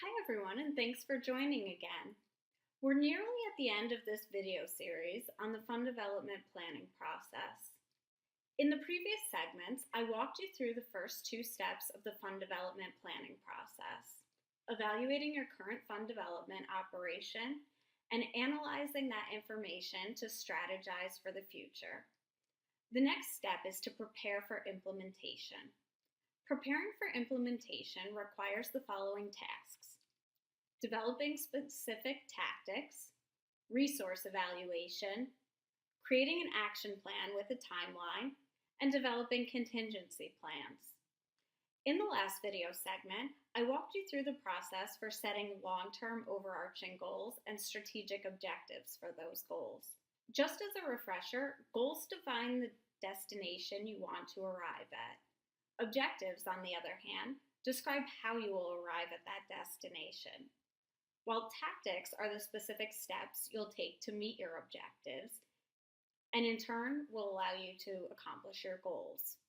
Hi everyone, and thanks for joining again. We're nearly at the end of this video series on the fund development planning process. In the previous segments, I walked you through the first two steps of the fund development planning process, evaluating your current fund development operation and analyzing that information to strategize for the future. The next step is to prepare for implementation. Preparing for implementation requires the following tasks: developing specific tactics, resource evaluation, creating an action plan with a timeline, and developing contingency plans. In the last video segment, I walked you through the process for setting long-term overarching goals and strategic objectives for those goals. Just as a refresher, goals define the destination you want to arrive at. Objectives, on the other hand, describe how you will arrive at that destination, while tactics are the specific steps you'll take to meet your objectives and in turn will allow you to accomplish your goals.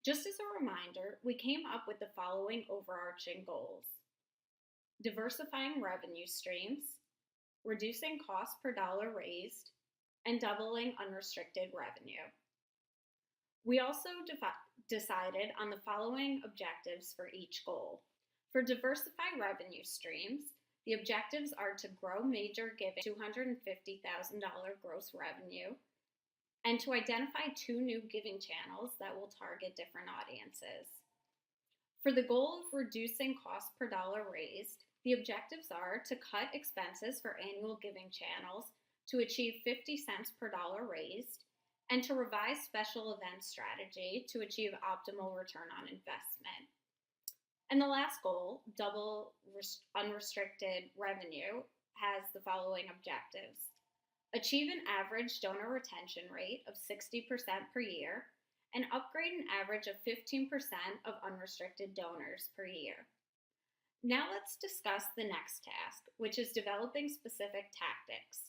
Just as a reminder, we came up with the following overarching goals: diversifying revenue streams, reducing cost per dollar raised, and doubling unrestricted revenue. We also decided on the following objectives for each goal. For diversify revenue streams, the objectives are to grow major giving $250,000 gross revenue and to identify 2 new giving channels that will target different audiences. For the goal of reducing cost per dollar raised, the objectives are to cut expenses for annual giving channels to achieve 50 cents per dollar raised, and to revise special event strategy to achieve optimal return on investment. And the last goal, double unrestricted revenue, has the following objectives: achieve an average donor retention rate of 60% per year and upgrade an average of 15% of unrestricted donors per year. Now let's discuss the next task, which is developing specific tactics.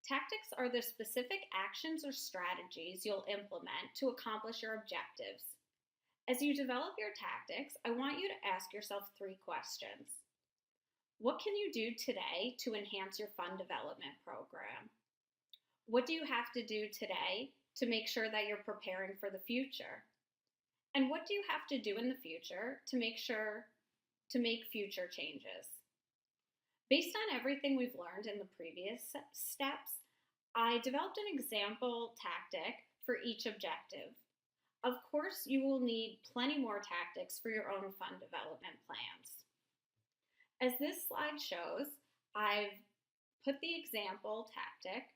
Tactics are the specific actions or strategies you'll implement to accomplish your objectives. As you develop your tactics, I want you to ask yourself 3 questions. What can you do today to enhance your fund development program? What do you have to do today to make sure that you're preparing for the future? And what do you have to do in the future to make future changes? Based on everything we've learned in the previous steps, I developed an example tactic for each objective. Of course, you will need plenty more tactics for your own fund development plans. As this slide shows, I've put the example tactic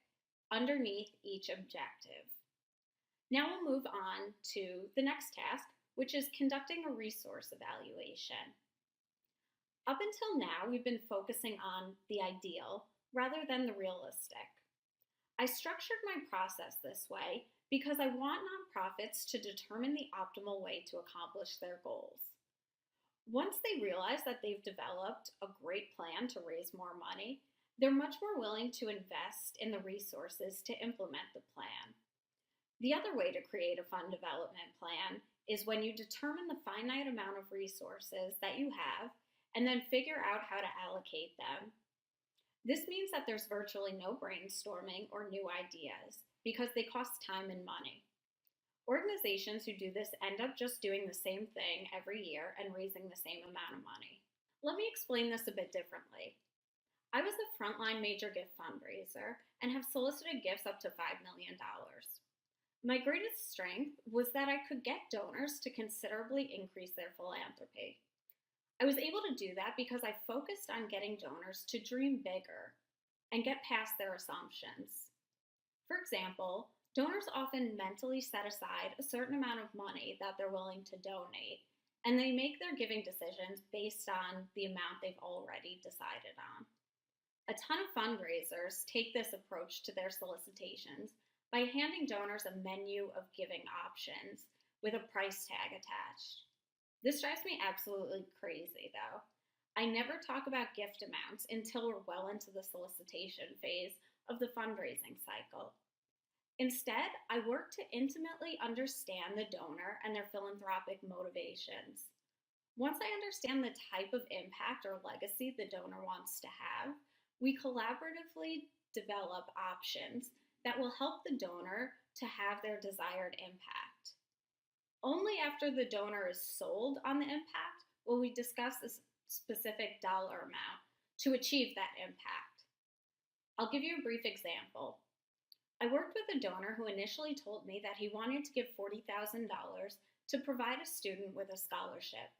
underneath each objective. Now we'll move on to the next task, which is conducting a resource evaluation. Up until now, we've been focusing on the ideal rather than the realistic. I structured my process this way because I want nonprofits to determine the optimal way to accomplish their goals. Once they realize that they've developed a great plan to raise more money, they're much more willing to invest in the resources to implement the plan. The other way to create a fund development plan is when you determine the finite amount of resources that you have and then figure out how to allocate them. This means that there's virtually no brainstorming or new ideas because they cost time and money. Organizations who do this end up just doing the same thing every year and raising the same amount of money. Let me explain this a bit differently. I was a frontline major gift fundraiser and have solicited gifts up to $5 million. My greatest strength was that I could get donors to considerably increase their philanthropy. I was able to do that because I focused on getting donors to dream bigger and get past their assumptions. For example, donors often mentally set aside a certain amount of money that they're willing to donate, and they make their giving decisions based on the amount they've already decided on. A ton of fundraisers take this approach to their solicitations by handing donors a menu of giving options with a price tag attached. This drives me absolutely crazy, though. I never talk about gift amounts until we're well into the solicitation phase of the fundraising cycle. Instead, I work to intimately understand the donor and their philanthropic motivations. Once I understand the type of impact or legacy the donor wants to have, we collaboratively develop options that will help the donor to have their desired impact. Only after the donor is sold on the impact will we discuss the specific dollar amount to achieve that impact. I'll give you a brief example. I worked with a donor who initially told me that he wanted to give $40,000 to provide a student with a scholarship.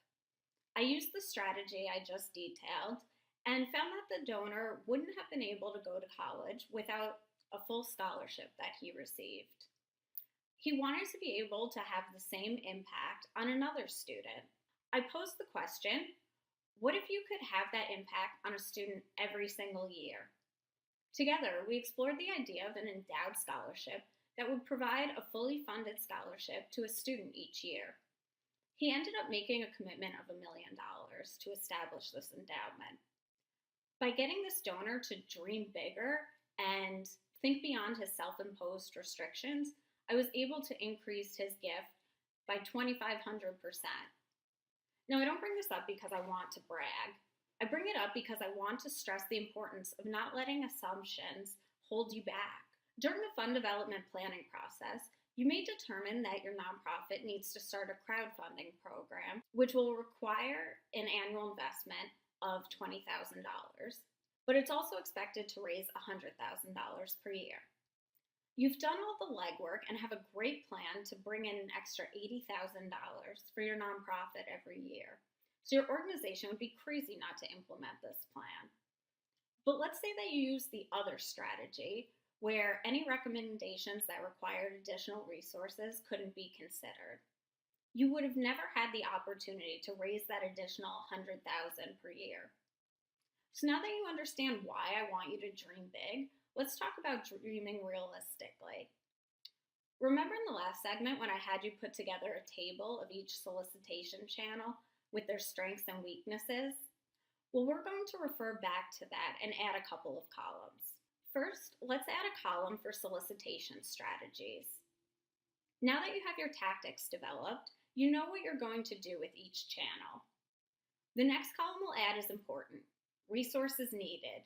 I used the strategy I just detailed and found that the donor wouldn't have been able to go to college without a full scholarship that he received. He wanted to be able to have the same impact on another student. I posed the question, what if you could have that impact on a student every single year? Together, we explored the idea of an endowed scholarship that would provide a fully funded scholarship to a student each year. He ended up making a commitment of $1 million to establish this endowment. By getting this donor to dream bigger and think beyond his self-imposed restrictions, I was able to increase his gift by 2,500%. Now, I don't bring this up because I want to brag. I bring it up because I want to stress the importance of not letting assumptions hold you back. During the fund development planning process, you may determine that your nonprofit needs to start a crowdfunding program, which will require an annual investment of $20,000, but it's also expected to raise $100,000 per year. You've done all the legwork and have a great plan to bring in an extra $80,000 for your nonprofit every year. So your organization would be crazy not to implement this plan. But let's say that you use the other strategy, where any recommendations that required additional resources couldn't be considered. You would have never had the opportunity to raise that additional $100,000 per year. So now that you understand why I want you to dream big, let's talk about dreaming realistically. Remember in the last segment when I had you put together a table of each solicitation channel with their strengths and weaknesses? Well, we're going to refer back to that and add a couple of columns. First, let's add a column for solicitation strategies. Now that you have your tactics developed, you know what you're going to do with each channel. The next column we'll add is important: resources needed.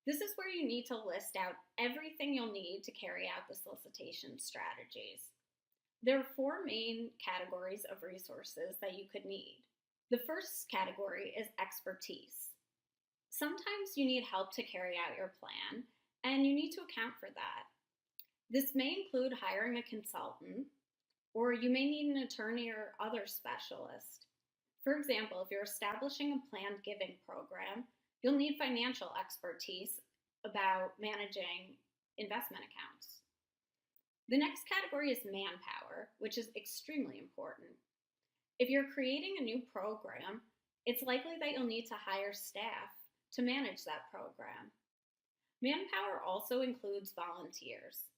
This is where you need to list out everything you'll need to carry out the solicitation strategies. There are 4 main categories of resources that you could need. The first category is expertise. Sometimes you need help to carry out your plan, and you need to account for that. This may include hiring a consultant, or you may need an attorney or other specialist. For example, if you're establishing a planned giving program, you'll need financial expertise about managing investment accounts. The next category is manpower, which is extremely important. If you're creating a new program, it's likely that you'll need to hire staff to manage that program. Manpower also includes volunteers.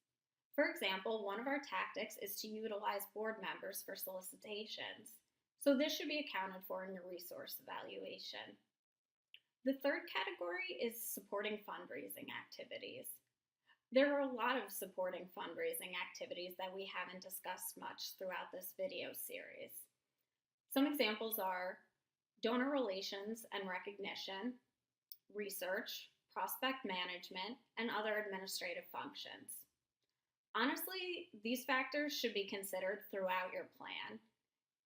For example, one of our tactics is to utilize board members for solicitations, so this should be accounted for in your resource evaluation. The third category is supporting fundraising activities. There are a lot of supporting fundraising activities that we haven't discussed much throughout this video series. Some examples are donor relations and recognition, research, prospect management, and other administrative functions. Honestly, these factors should be considered throughout your plan,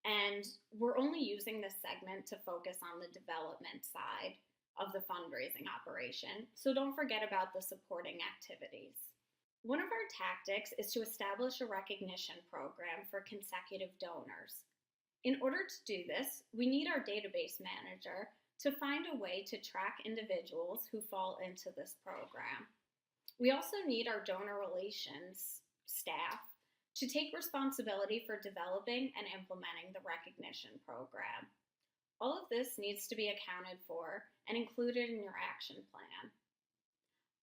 and we're only using this segment to focus on the development side of the fundraising operation, so don't forget about the supporting activities. One of our tactics is to establish a recognition program for consecutive donors. In order to do this, we need our database manager to find a way to track individuals who fall into this program. We also need our donor relations staff to take responsibility for developing and implementing the recognition program. All of this needs to be accounted for and included in your action plan.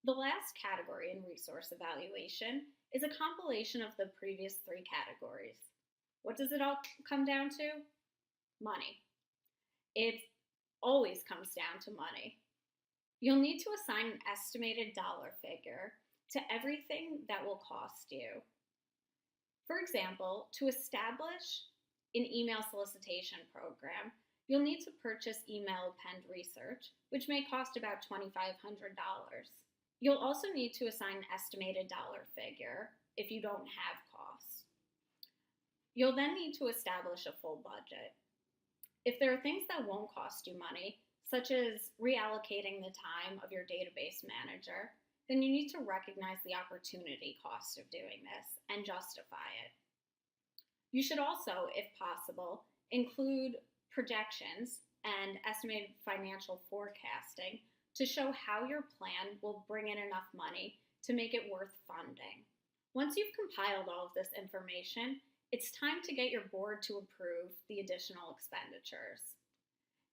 The last category in resource evaluation is a compilation of the previous 3 categories. What does it all come down to? Money. It always comes down to money. You'll need to assign an estimated dollar figure to everything that will cost you. For example, to establish an email solicitation program, You'll need to purchase email append research, which may cost about $2,500. You'll also need to assign an estimated dollar figure if you don't have costs. You'll then need to establish a full budget. If there are things that won't cost you money, such as reallocating the time of your database manager, then you need to recognize the opportunity cost of doing this and justify it. You should also, if possible, include projections and estimated financial forecasting to show how your plan will bring in enough money to make it worth funding. Once you've compiled all of this information, it's time to get your board to approve the additional expenditures.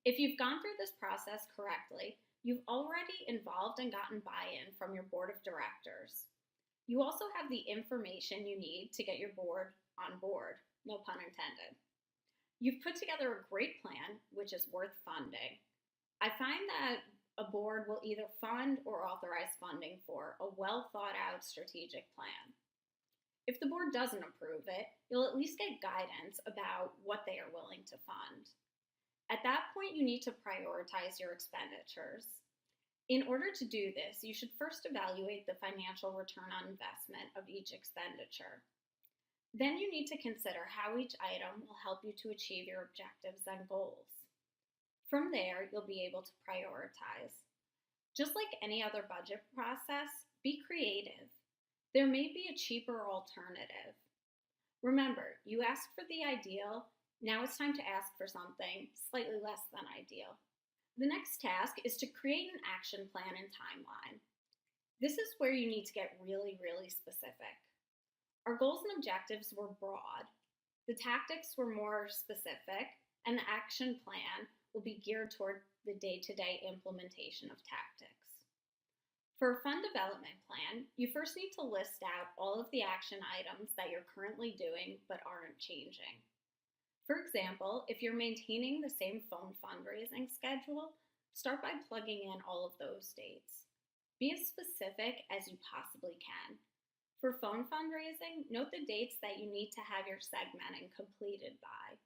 If you've gone through this process correctly, you've already involved and gotten buy-in from your board of directors. You also have the information you need to get your board on board, no pun intended. You've put together a great plan, which is worth funding. I find that a board will either fund or authorize funding for a well-thought-out strategic plan. If the board doesn't approve it, you'll at least get guidance about what they are willing to fund. At that point, you need to prioritize your expenditures. In order to do this, you should first evaluate the financial return on investment of each expenditure. Then you need to consider how each item will help you to achieve your objectives and goals. From there, you'll be able to prioritize. Just like any other budget process, be creative. There may be a cheaper alternative. Remember, you asked for the ideal, now it's time to ask for something slightly less than ideal. The next task is to create an action plan and timeline. This is where you need to get really, really specific. Our goals and objectives were broad. The tactics were more specific, and the action plan will be geared toward the day-to-day implementation of tactics. For a fund development plan, you first need to list out all of the action items that you're currently doing but aren't changing. For example, if you're maintaining the same phone fundraising schedule, start by plugging in all of those dates. Be as specific as you possibly can. For phone fundraising, note the dates that you need to have your segmenting completed by.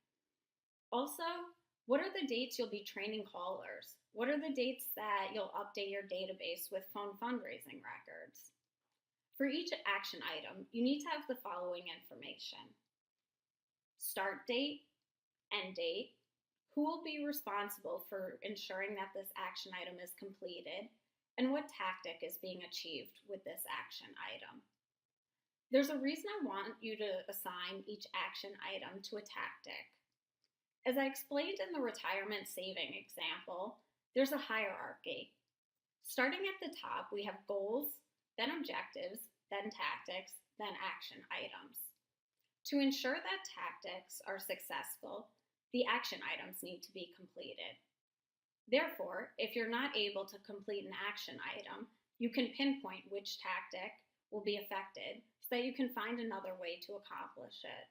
Also, what are the dates you'll be training callers? What are the dates that you'll update your database with phone fundraising records? For each action item, you need to have the following information: start date, end date, who will be responsible for ensuring that this action item is completed, and what tactic is being achieved with this action item. There's a reason I want you to assign each action item to a tactic. As I explained in the retirement saving example, there's a hierarchy. Starting at the top, we have goals, then objectives, then tactics, then action items. To ensure that tactics are successful, the action items need to be completed. Therefore, if you're not able to complete an action item, you can pinpoint which tactic will be affected so that you can find another way to accomplish it.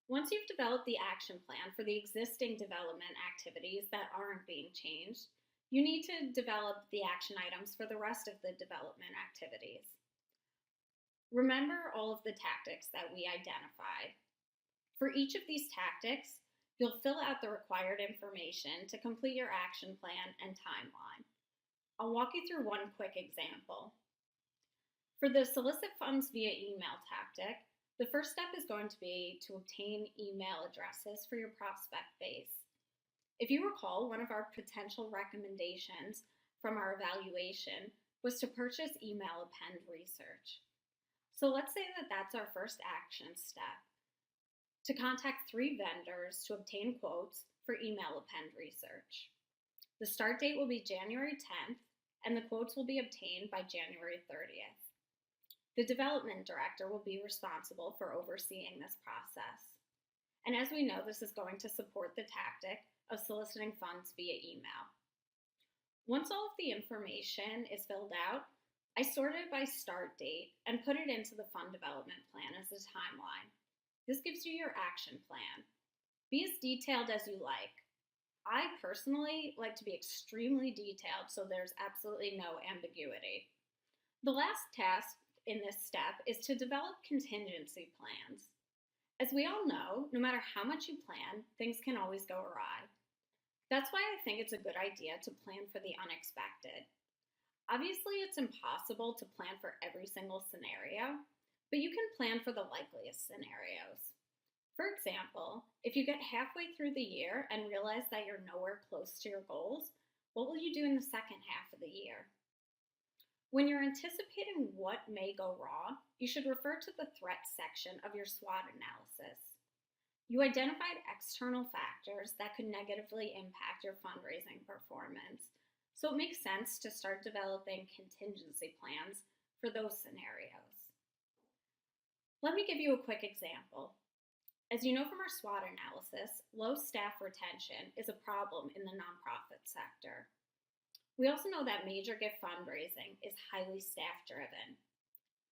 Once you've developed the action plan for the existing development activities that aren't being changed, you need to develop the action items for the rest of the development activities. Remember all of the tactics that we identified. For each of these tactics, you'll fill out the required information to complete your action plan and timeline. I'll walk you through one quick example. For the solicit funds via email tactic, the first step is going to be to obtain email addresses for your prospect base. If you recall, one of our potential recommendations from our evaluation was to purchase email append research. So let's say that that's our first action step, to contact 3 vendors to obtain quotes for email append research. The start date will be January 10th, and the quotes will be obtained by January 30th. The development director will be responsible for overseeing this process. And as we know, this is going to support the tactic of soliciting funds via email. Once all of the information is filled out, I sort it by start date and put it into the fund development plan as a timeline. This gives you your action plan. Be as detailed as you like. I personally like to be extremely detailed so there's absolutely no ambiguity. The last task in this step is to develop contingency plans. As we all know, no matter how much you plan, things can always go awry. That's why I think it's a good idea to plan for the unexpected. Obviously, it's impossible to plan for every single scenario, but you can plan for the likeliest scenarios. For example, if you get halfway through the year and realize that you're nowhere close to your goals, what will you do in the second half of the year? When you're anticipating what may go wrong, you should refer to the threat section of your SWOT analysis. You identified external factors that could negatively impact your fundraising performance, so it makes sense to start developing contingency plans for those scenarios. Let me give you a quick example. As you know from our SWOT analysis, low staff retention is a problem in the nonprofit sector. We also know that major gift fundraising is highly staff-driven.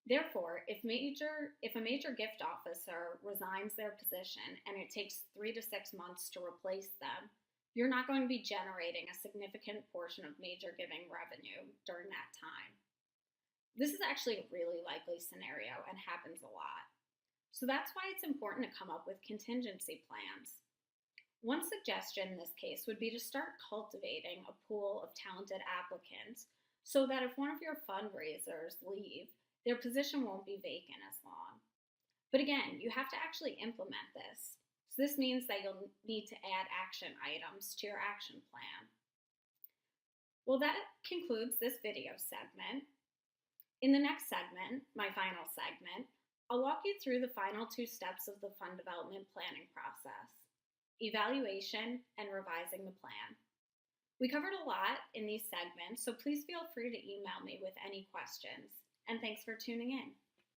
Therefore, if a major gift officer resigns their position and it takes 3 to 6 months to replace them, you're not going to be generating a significant portion of major giving revenue during that time. This is actually a really likely scenario and happens a lot. So that's why it's important to come up with contingency plans. One suggestion in this case would be to start cultivating a pool of talented applicants so that if one of your fundraisers leave, their position won't be vacant as long. But again, you have to actually implement this. So this means that you'll need to add action items to your action plan. Well, that concludes this video segment. In the next segment, my final segment, I'll walk you through the final 2 steps of the fund development planning process: evaluation and revising the plan. We covered a lot in these segments, so please feel free to email me with any questions. And thanks for tuning in.